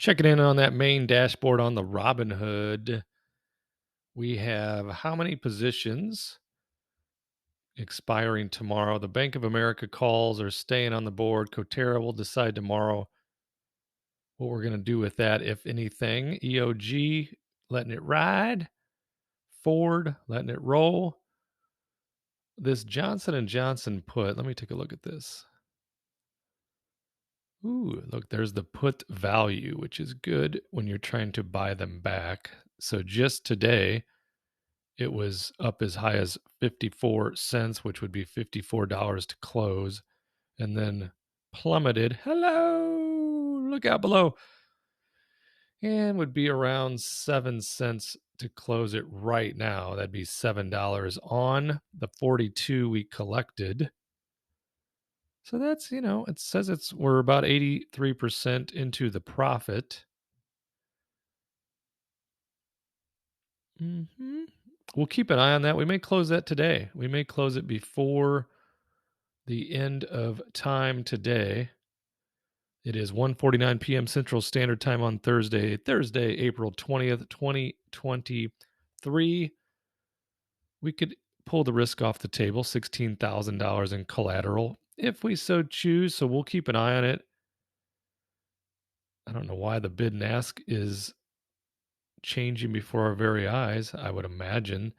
Checking in on that main dashboard on the Robinhood. We have how many positions expiring tomorrow? The Bank of America calls are staying on the board. Coterra will decide tomorrow what we're going to do with that, if anything. EOG letting it ride. Ford letting it roll. This Johnson & Johnson put, let me take a look at this. Ooh, look, there's the put value, which is good when you're trying to buy them back. So just today, it was up as high as 54 cents, which would be $54 to close, and then plummeted. Hello, look out below. And would be around 7 cents to close it right now. That'd be $7 on the 42 we collected. So that's, it says we're about 83% into the profit. We'll keep an eye on that. We may close that today. We may close it before the end of time today. It is 1:49 p.m. Central Standard Time on Thursday, April 20th, 2023. We could pull the risk off the table, $16,000 in collateral if we so choose. So we'll keep an eye on it. I don't know why the bid and ask is changing before our very eyes. I would imagine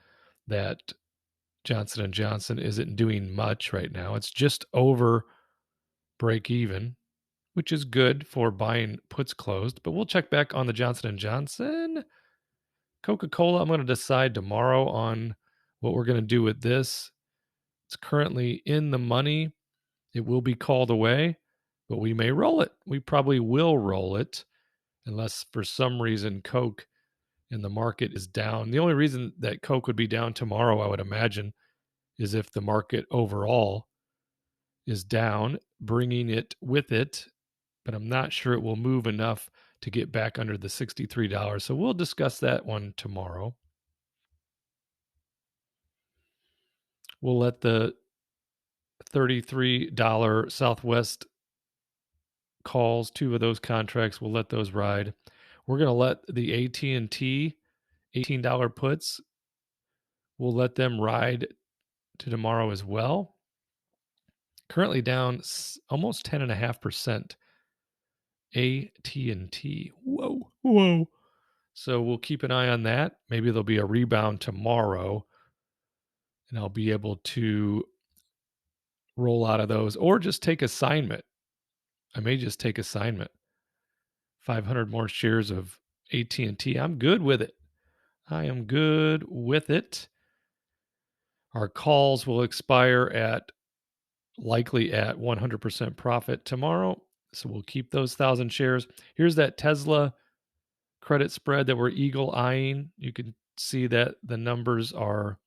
that Johnson & Johnson isn't doing much right now. It's just over break even, which is good for buying puts closed. But we'll check back on the Johnson & Johnson. Coca-Cola, I'm going to decide tomorrow on what we're going to do with this. It's currently in the money. It will be called away, but we may roll it. We probably will roll it unless for some reason Coke in the market is down. The only reason that Coke would be down tomorrow, I would imagine, is if the market overall is down, bringing it with it. But I'm not sure it will move enough to get back under the $63. So we'll discuss that one tomorrow. We'll let the $33 Southwest calls, two of those contracts, we'll let those ride. We're going to let the AT&T $18 puts, we'll let them ride to tomorrow as well. Currently down almost 10.5%. AT&T. Whoa. So we'll keep an eye on that. Maybe there'll be a rebound tomorrow, and I'll be able to roll out of those or just take assignment. I may just take assignment. 500 more shares of AT&T. I'm good with it. I am good with it. Our calls will expire likely at 100% profit tomorrow. So we'll keep those 1,000 shares. Here's that Tesla credit spread that we're eagle eyeing. You can see that the numbers are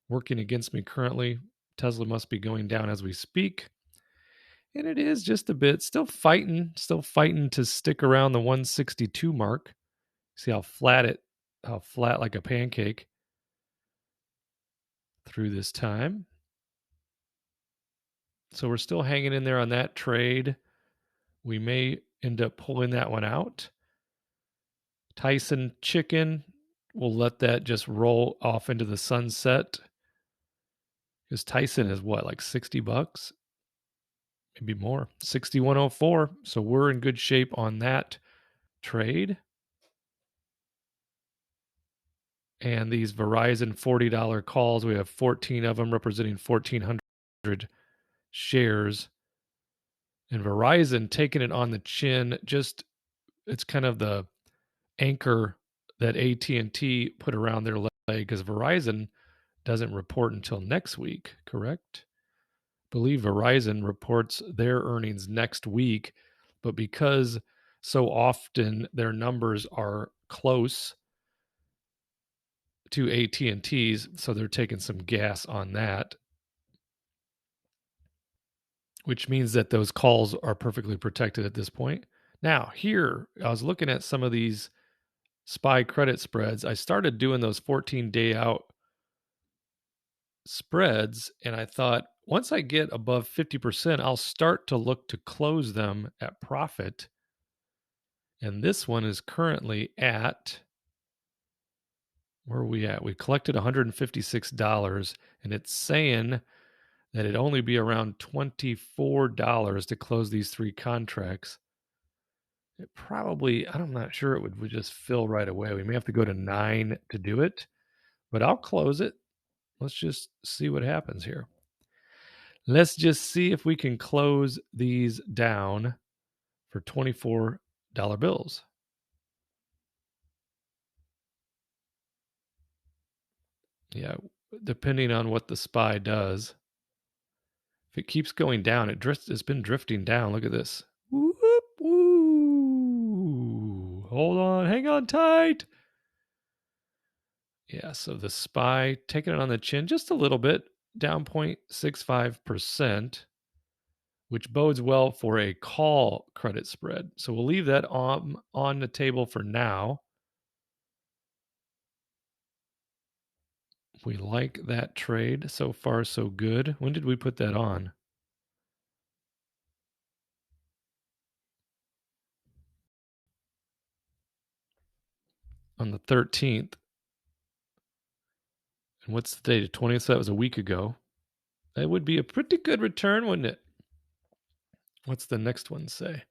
working against me currently. Tesla must be going down as we speak. And it is just a bit still fighting to stick around the 162 mark. See how flat like a pancake through this time. So we're still hanging in there on that trade. We may end up pulling that one out. Tyson Chicken, we'll let that just roll off into the sunset. Because Tyson is what, like $60? Maybe more. 61.04. So we're in good shape on that trade. And these Verizon $40 calls, we have 14 of them representing 1,400 shares. And Verizon taking it on the chin, it's kind of the anchor that AT&T put around their leg, because Verizon doesn't report until next week, correct? I believe Verizon reports their earnings next week, but because so often their numbers are close to AT&T's, so they're taking some gas on that, which means that those calls are perfectly protected at this point. Now, here, I was looking at some of these SPY credit spreads. I started doing those 14-day out spreads, and I thought once I get above 50%, I'll start to look to close them at profit. And this one is currently at, where are we at? We collected $156, and it's saying that it'd only be around $24 to close these 3 contracts. It probably, I'm not sure it would just fill right away. We may have to go to 9 to do it, but I'll close it. Let's just see what happens here. Let's just see if we can close these down for $24 bills. Yeah, depending on what the SPY does. If it keeps going down, it's been drifting down. Look at this. Whoop, woo. Hold on, hang on tight. Yeah, so the SPY taking it on the chin just a little bit, down 0.65%, which bodes well for a call credit spread. So we'll leave that on the table for now. We like that trade. So far, so good. When did we put that on? On the 13th. And what's the date? The 20th? So that was a week ago. That would be a pretty good return, wouldn't it? What's the next one say?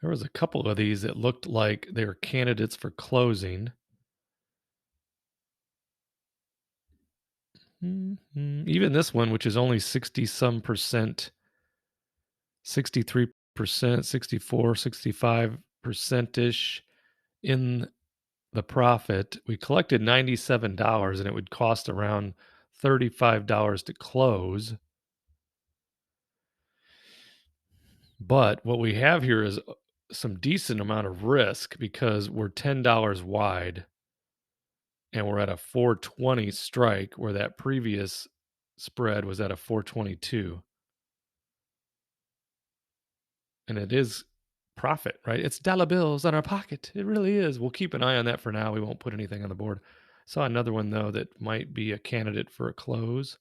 There was a couple of these that looked like they were candidates for closing. Even this one, which is only 60 some percent, 63%, 64, 65% ish in the profit. We collected $97 and it would cost around $35 to close. But what we have here is some decent amount of risk because we're $10 wide and we're at a 420 strike where that previous spread was at a 422. And it is profit, right? It's dollar bills on our pocket. It really is. We'll keep an eye on that for now. We won't put anything on the board. Saw another one though that might be a candidate for a close.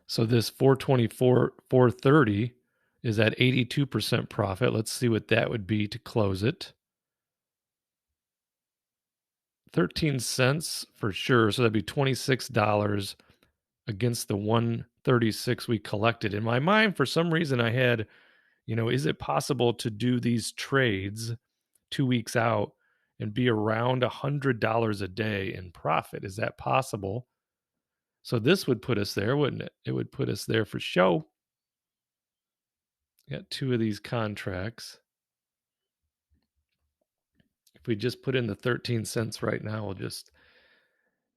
So this 424, 430 is at 82% profit. Let's see what that would be to close it. 13 cents for sure. So that'd be $26 against the 136 we collected. In my mind, for some reason, I had, is it possible to do these trades 2 weeks out and be around $100 a day in profit? Is that possible? So this would put us there, wouldn't it? It would put us there for show. Got 2 of these contracts. If we just put in the 13 cents right now, we'll just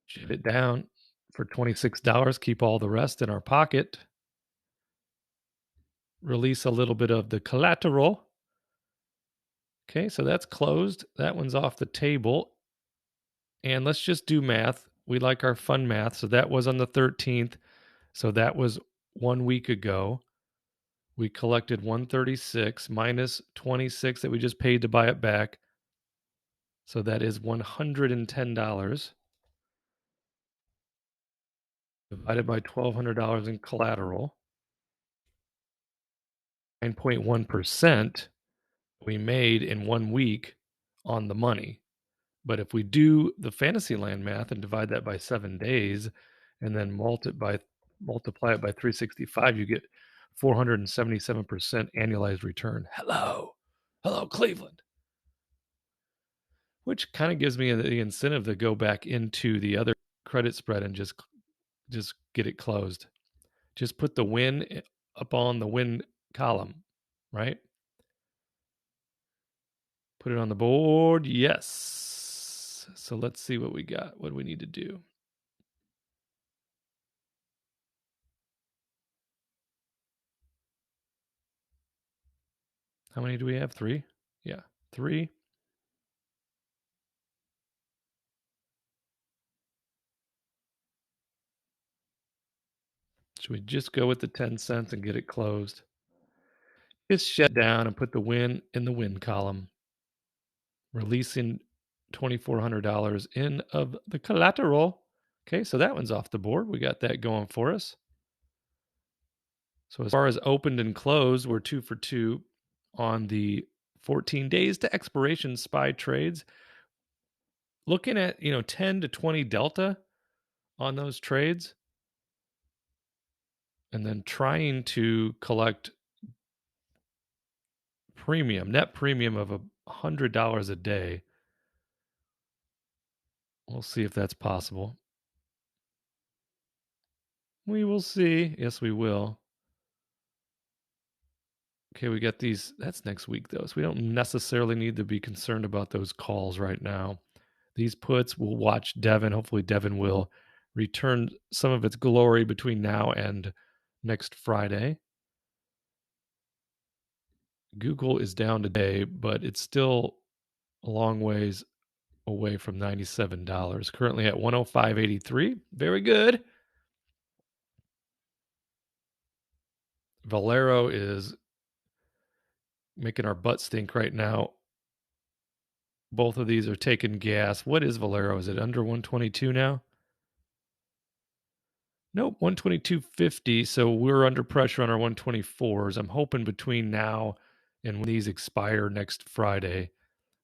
ship it down for $26, keep all the rest in our pocket, release a little bit of the collateral. Okay, so that's closed. That one's off the table. And let's just do math. We like our fun math. So that was on the 13th. So that was 1 week ago. We collected 136 minus 26 that we just paid to buy it back. So that is $110 divided by $1,200 in collateral. 9.1% we made in 1 week on the money. But if we do the Fantasyland math and divide that by 7 days and then multiply it by 365, you get 477% annualized return. Hello, Cleveland. Which kind of gives me the incentive to go back into the other credit spread and just get it closed. Just put the win up on the win column, right? Put it on the board. Yes. So let's see what we got. What do we need to do? How many do we have? 3? Yeah, 3. Should we just go with the 10 cents and get it closed? Just shut down and put the win in the win column, releasing $2,400 in of the collateral. Okay, so that one's off the board. We got that going for us. So as far as opened and closed, we're 2 for 2 on the 14 days to expiration SPY trades. Looking at, 10 to 20 delta on those trades, and then trying to collect net premium of $100 a day. We'll see if that's possible. We will see. Yes, we will. Okay, we got these. That's next week, though, so we don't necessarily need to be concerned about those calls right now. These puts, we'll watch Devon. Hopefully, Devon will return some of its glory between now and next Friday. Google is down today, but it's still a long ways away from $97. Currently at 105.83. Very good. Valero is making our butt stink right now. Both of these are taking gas. What is Valero? Is it under 122 now? Nope, 122.50. So we're under pressure on our 124s. I'm hoping between now and when these expire next Friday,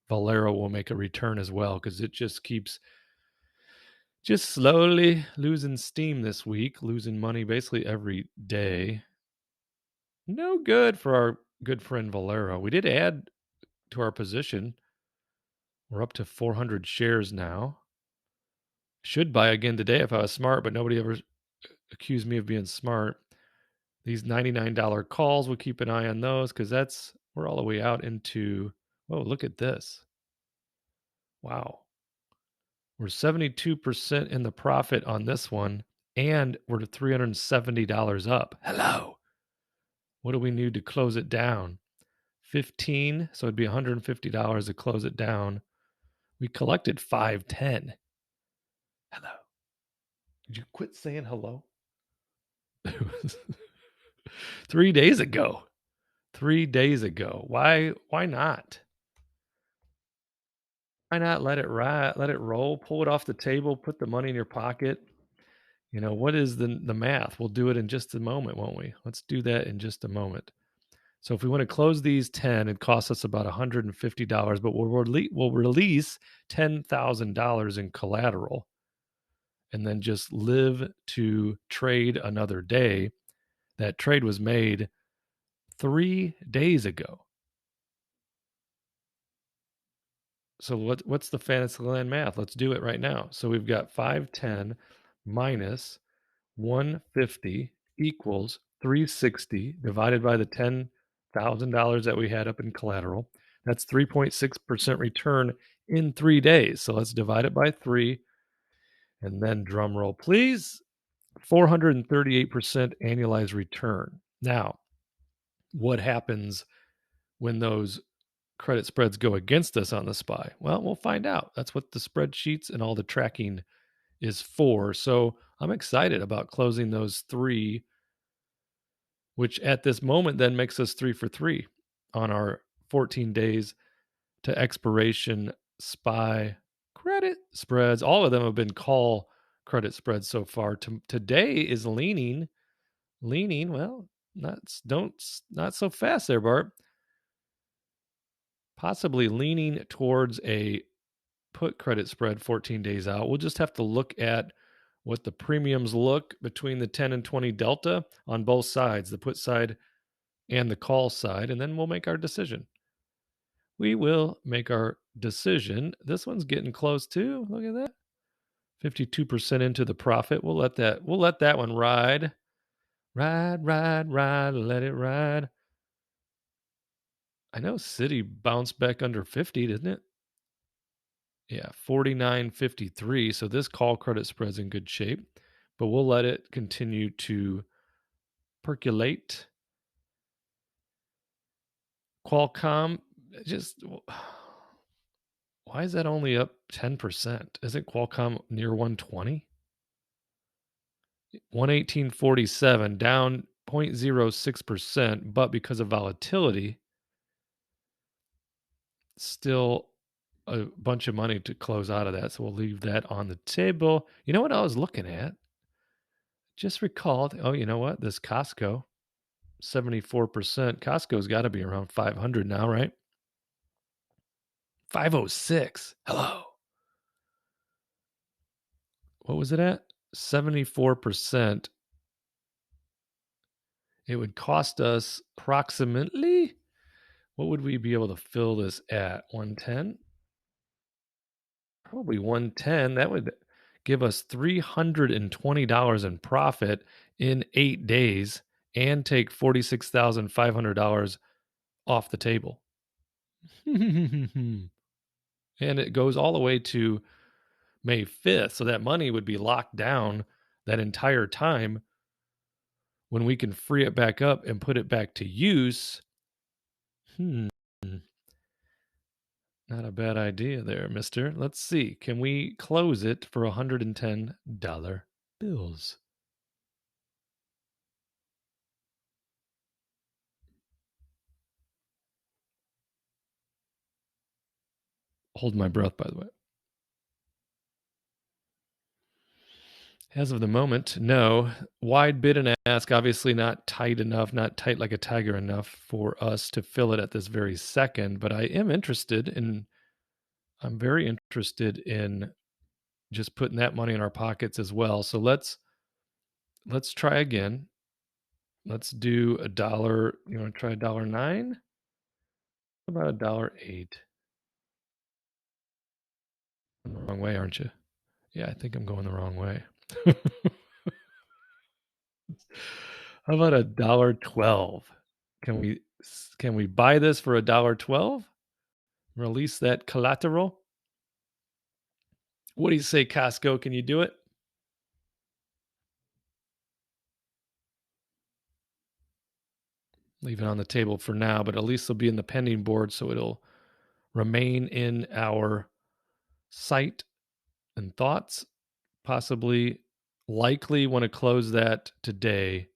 Valero will make a return as well, because it just keeps slowly losing steam this week, losing money basically every day. No good for our good friend Valero. We did add to our position. We're up to 400 shares now. Should buy again today if I was smart, but nobody ever accused me of being smart. These $99 calls, we'll keep an eye on those, because we're all the way out into, whoa, look at this. Wow. We're 72% in the profit on this one, and we're $370 up. Hello. What do we need to close it down? 15, so it'd be $150 to close it down. We collected 510. Hello. Did you quit saying hello? 3 days ago. 3 days ago. Why not? Why not let it ride, let it roll, pull it off the table, put the money in your pocket? What is the math? We'll do it in just a moment, won't we? Let's do that in just a moment. So if we want to close these 10, it costs us about $150, but we'll release $10,000 in collateral and then just live to trade another day. That trade was made 3 days ago. So what's the Fantasyland math? Let's do it right now. So we've got 510 minus 150 equals 360 divided by the $10,000 that we had up in collateral. That's 3.6% return in 3 days. So let's divide it by 3, and then drum roll, please. 438% annualized return. Now, what happens when those credit spreads go against us on the SPY? Well, we'll find out. That's what the spreadsheets and all the tracking is for. So I'm excited about closing those 3, which at this moment then makes us 3 for 3 on our 14 days to expiration SPY credit spreads. All of them have been call credit spreads so far. Today is leaning. Well, not so fast there, Bart. Possibly leaning towards a put credit spread 14 days out. We'll just have to look at what the premiums look between the 10 and 20 delta on both sides, the put side and the call side, and then we'll make our decision. We will make our decision. This one's getting close too. Look at that. 52% into the profit. We'll let that one ride. Ride, let it ride. I know Citi bounced back under 50, didn't it? Yeah, 49.53. So this call credit spread's in good shape, but we'll let it continue to percolate. Qualcomm, just why is that only up 10%? Isn't Qualcomm near 120? 118.47, down 0.06%, but because of volatility, still a bunch of money to close out of that. So we'll leave that on the table. You know what I was looking at? Just recalled, oh, you know what? This Costco, 74%. Costco's got to be around 500 now, right? 506. Hello. What was it at? 74%. It would cost us approximately, what would we be able to fill this at? 110? Probably 110. That would give us $320 in profit in 8 days and take $46,500 off the table. And it goes all the way to May 5th. So that money would be locked down that entire time when we can free it back up and put it back to use. Not a bad idea there, mister. Let's see. Can we close it for $110 bills? Hold my breath, by the way. As of the moment, no. Wide bid and ask, obviously not tight enough, not tight like a tiger enough for us to fill it at this very second. But I am interested in, I'm very interested in just putting that money in our pockets as well. So let's try again. Let's do $1. You want to try $1.09? About $1.08. The wrong way, aren't you? Yeah, I think I'm going the wrong way. How about $1.12? Can we buy this for $1.12? Release that collateral? What do you say, Costco? Can you do it? Leave it on the table for now, but at least it'll be in the pending board, so it'll remain in our sight and thoughts. Possibly, likely want to close that today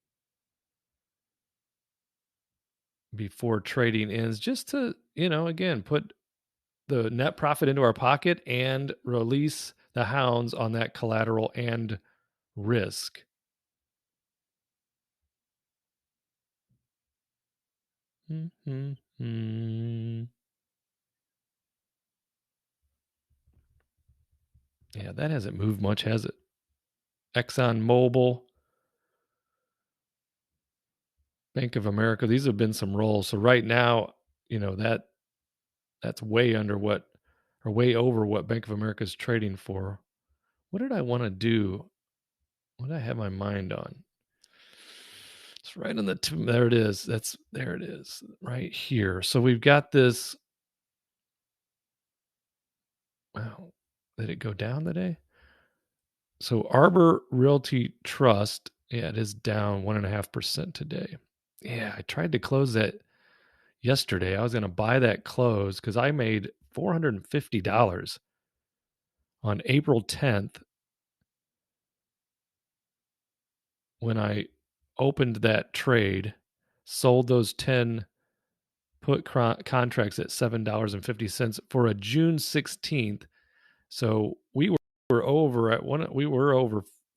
before trading ends, just to, again, put the net profit into our pocket and release the hounds on that collateral and risk. Yeah, that hasn't moved much, has it? ExxonMobil, Bank of America, these have been some rolls. So right now, that's way under what, or way over what Bank of America is trading for. What did I want to do? What did I have my mind on? It's right on there it is. There it is, right here. So we've got this. Wow, did it go down today? So Arbor Realty Trust, yeah, it is down 1.5% today. Yeah, I tried to close that yesterday. I was going to buy that close because I made $450 on April 10th when I opened that trade, sold those 10 put contracts at $7.50 for a June 16th. So we were over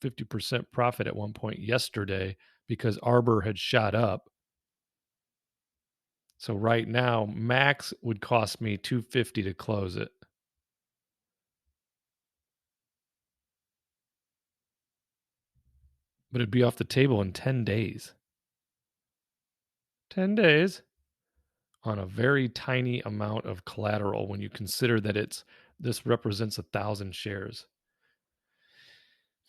50% profit at one point yesterday because Arbor had shot up. So right now, max would cost me $250 to close it. But it'd be off the table in 10 days. 10 days on a very tiny amount of collateral when you consider that this represents 1,000 shares.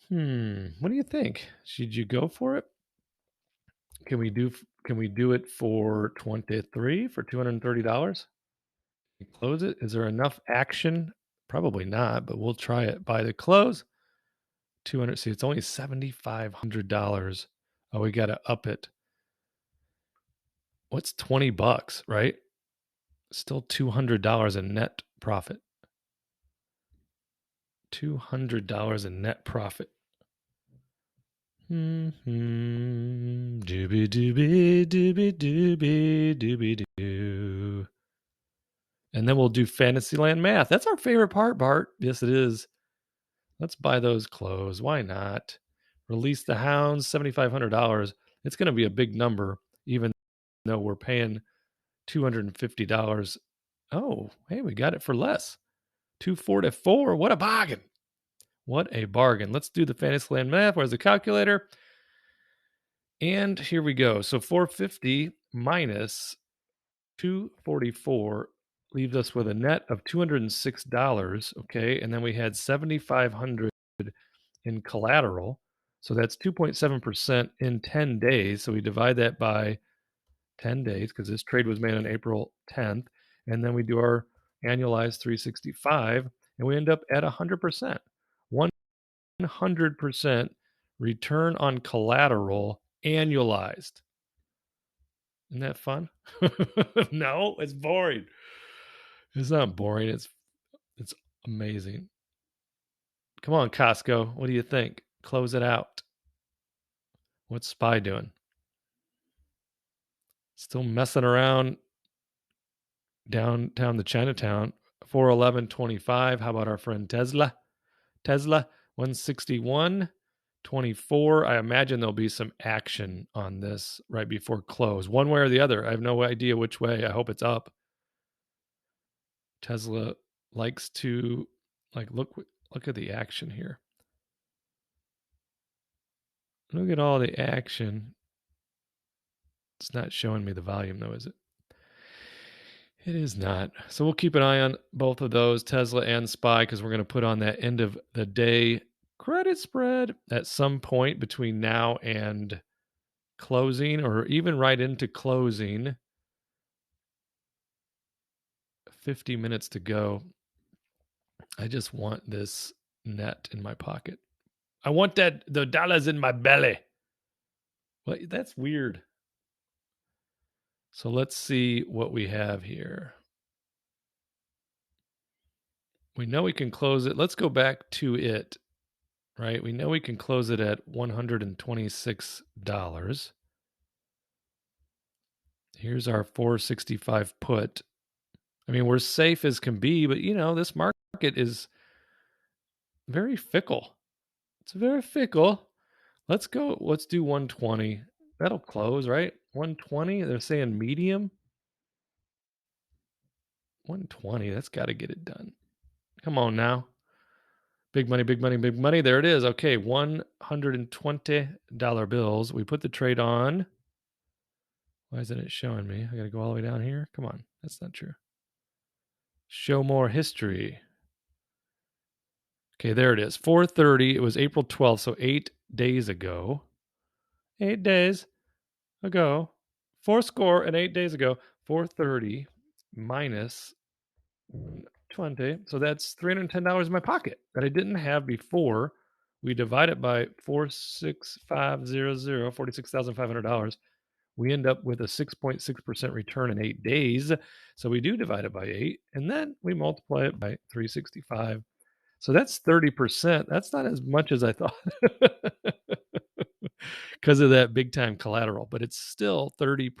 What do you think? Should you go for it? Can we do it for 23 for $230? Close it. Is there enough action? Probably not, but we'll try it. By the close, 200. See, it's only $7,500. Oh, we got to up it. What's $20, right? Still $200 in net profit. $200 in net profit. Doobie doobie doobie doobie doobie doo. And then we'll do Fantasyland math. That's our favorite part, Bart. Yes, it is. Let's buy those clothes. Why not? Release the Hounds, $7,500. It's going to be a big number, even though we're paying $250. Oh, hey, we got it for less. 244. What a bargain. What a bargain. Let's do the Fantasyland math. Where's the calculator? And here we go. So 450 minus 244 leaves us with a net of $206. Okay. And then we had 7,500 in collateral. So that's 2.7% in 10 days. So we divide that by 10 days because this trade was made on April 10th. And then we do our annualized 365 and we end up at 100%. 100% return on collateral annualized. Isn't that fun? No, it's boring. It's not boring. It's amazing. Come on, Costco. What do you think? Close it out. What's Spy doing? Still messing around downtown the Chinatown. 411.25. How about our friend Tesla? Tesla 161.24. I imagine there'll be some action on this right before close, one way or the other. I have no idea which way. I hope it's up. Tesla likes to look at the action here. Look at all the action. It's not showing me the volume though, is it? It is not. So we'll keep an eye on both of those, Tesla and SPY, because we're going to put on that end of the day credit spread at some point between now and closing, or even right into closing. 50 minutes to go. I just want this net in my pocket. I want the dollars in my belly. Well, that's weird. So let's see what we have here. We know we can close it. Let's go back to it, right? We know we can close it at $126. Here's our 465 put. I mean, we're safe as can be, but this market is very fickle. It's very fickle. Let's go. Let's do 120. That'll close, right? 120. They're saying medium. 120. That's got to get it done. Come on now. Big money, big money, big money. There it is. Okay, $120 bills. We put the trade on. Why isn't it showing me? I got to go all the way down here. Come on. That's not true. Show more history. Okay, there it is. 4:30. It was April 12th, so 8 days ago. 8 days ago. 8 days ago. 4:30 minus 20. So that's $310 in my pocket that I didn't have before. We divide it by 46500, $46,500. We end up with a 6.6% return in 8 days. So we do divide it by 8, and then we multiply it by 365. So that's 30%. That's not as much as I thought because of that big time collateral, but it's still 30%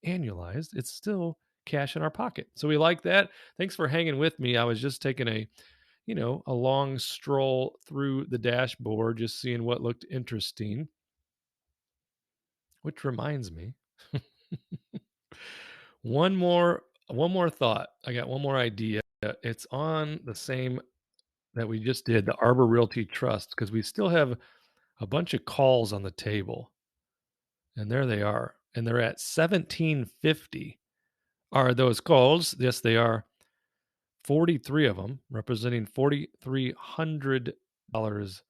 annualized. It's still cash in our pocket. So we like that. Thanks for hanging with me. I was just taking a long stroll through the dashboard, just seeing what looked interesting. Which reminds me, one more thought. I got one more idea. It's on the same that we just did, the Arbor Realty Trust, because we still have a bunch of calls on the table. And there they are. And they're at $17.50. Are those calls? Yes, they are. 43 of them, representing $4,300.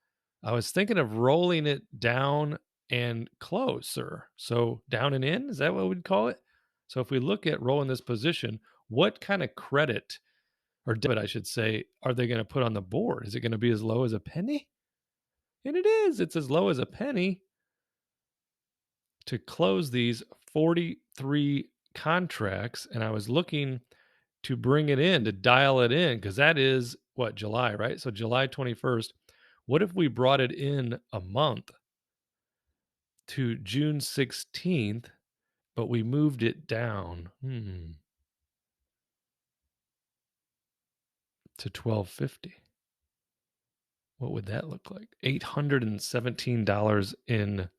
I was thinking of rolling it down and closer. So down and in, is that what we'd call it? So if we look at rolling this position, what kind of credit or debit, I should say, are they going to put on the board? Is it going to be as low as a penny? And it is. It's as low as a penny to close these 43 contracts. And I was looking to bring it in, to dial it in, because that is what, July, right? So July 21st. What if we brought it in a month to June 16th, but we moved it down to 1250. What would that look like? $817 in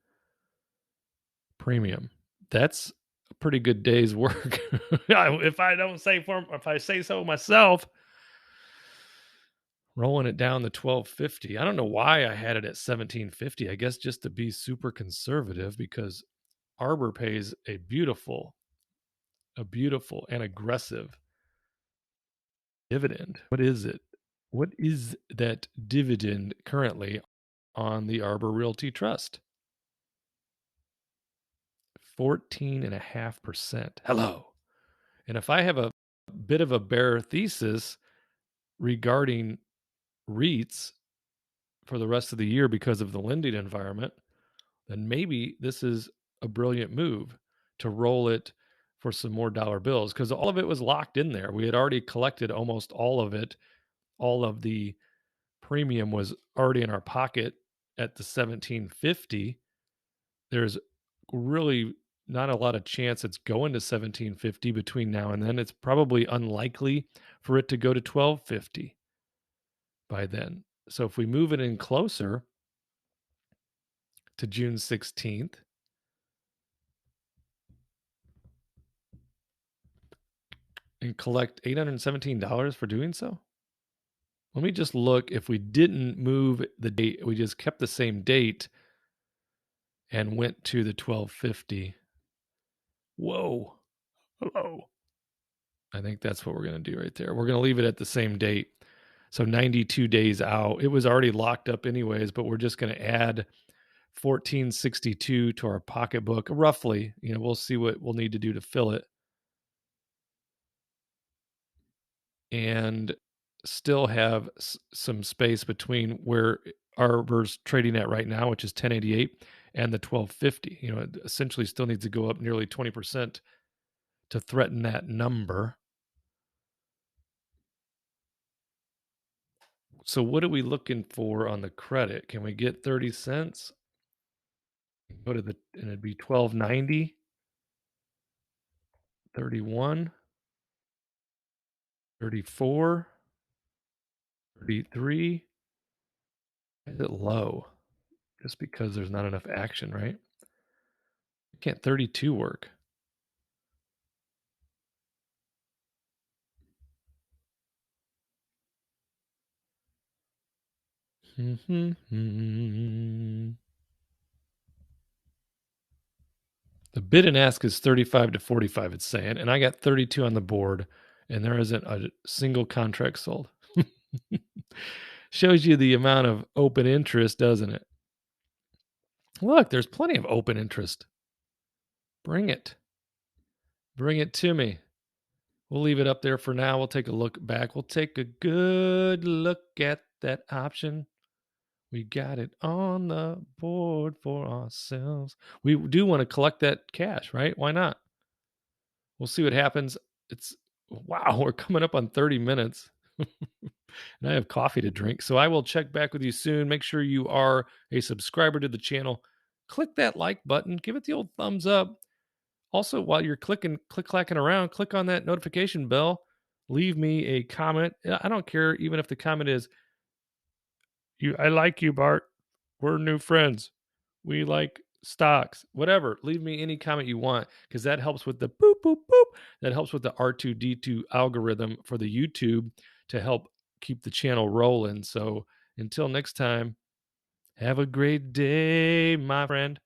premium. That's a pretty good day's work. If I say so myself. Rolling it down to 1250. I don't know why I had it at 1750. I guess just to be super conservative, because Arbor pays a beautiful and aggressive dividend. What is it? What is that dividend currently on the Arbor Realty Trust? 14.5%. Hello. And if I have a bit of a bear thesis regarding REITs for the rest of the year because of the lending environment, then maybe this is a brilliant move to roll it for some more dollar bills, because all of it was locked in there. We had already collected almost all of it. All of the premium was already in our pocket at the 1750. There's really not a lot of chance it's going to 1750 between now and then. It's probably unlikely for it to go to 1250 by then. So if we move it in closer to June 16th, and collect $817 for doing so? Let me just look. If we didn't move the date, we just kept the same date and went to the 1250. Whoa. Hello. I think that's what we're going to do right there. We're going to leave it at the same date. So 92 days out. It was already locked up anyways, but we're just going to add 1462 to our pocketbook, roughly. We'll see what we'll need to do to fill it. And still have some space between where Arbor's trading at right now, which is 1088, and the 1250. It essentially still needs to go up nearly 20% to threaten that number. So what are we looking for on the credit? Can we get 30 cents? Go to and it'd be 1290, 31, 34, 33. Is it low? Just because there's not enough action, right? Can't 32 work? The bid and ask is 35 to 45, it's saying, and I got 32 on the board, and there isn't a single contract sold. Shows you the amount of open interest, doesn't it? Look, there's plenty of open interest. Bring it. Bring it to me. We'll leave it up there for now. We'll take a look back. We'll take a good look at that option. We got it on the board for ourselves. We do want to collect that cash, right? Why not? We'll see what happens. Wow, we're coming up on 30 minutes. And I have coffee to drink. So I will check back with you soon. Make sure you are a subscriber to the channel. Click that like button. Give it the old thumbs up. Also, while you're click-clacking around, click on that notification bell. Leave me a comment. I don't care even if the comment is, I like you, Bart. We're new friends. We like stocks. Whatever. Leave me any comment you want, because that helps with the boop, boop, boop. That helps with the R2D2 algorithm for the YouTube to help keep the channel rolling. So until next time, have a great day, my friend.